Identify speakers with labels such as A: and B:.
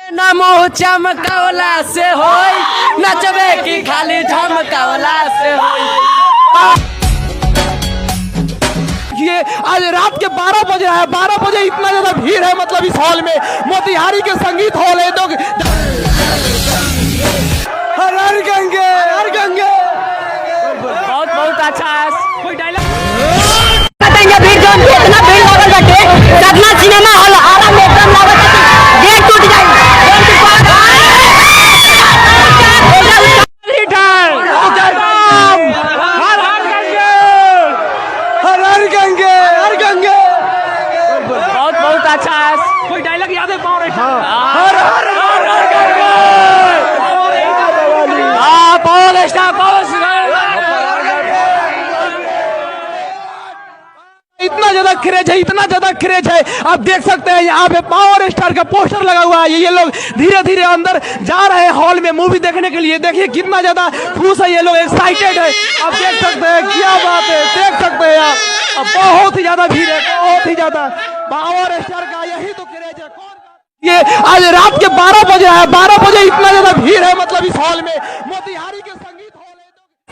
A: नमो चमकौला से होई नचबे की खाली झमकौला से होई।
B: ये आज रात के 12 बज रहा है, 12 बजे इतना ज्यादा भीड़ है, मतलब इस हॉल में मोतिहारी के संगीत हॉल है। तो हर हर गंगे हर गंगे
A: बहुत बहुत अच्छा है। कोई डायलॉग
C: भीड़ जो इतना भीड़ लागल बाटे, सपना सिनेमा हॉल आरा में एकदम लागत है गेट टूट जाए।
B: हर हर गंगे हर गंगे
A: बहुत बहुत अच्छा है। कोई डायलॉग याद है? पावर
B: हर हर हर गंगे
A: पावर स्टार पावर स्टार।
B: इतना ज्यादा क्रेज है, इतना ज्यादा क्रेज है। आप देख सकते हैं यहाँ पे पावर स्टार का पोस्टर लगा हुआ है। ये लोग धीरे धीरे अंदर जा रहे हैं हॉल में मूवी देखने के लिए। देखिए कितना ज्यादा खुश है ये लोग, एक्साइटेड है। आप देख सकते हैं, क्या बात है, देख सकते हैं आप। बहुत ही ज्यादा भीड़ है, बहुत ही ज्यादा। पावर स्टार का यही तो क्रेज है। ये आज रात के 12 बज रहा है, 12 बजे इतना ज्यादा भीड़ है, मतलब इस हॉल में मोतिहारी के संगीत हॉल है।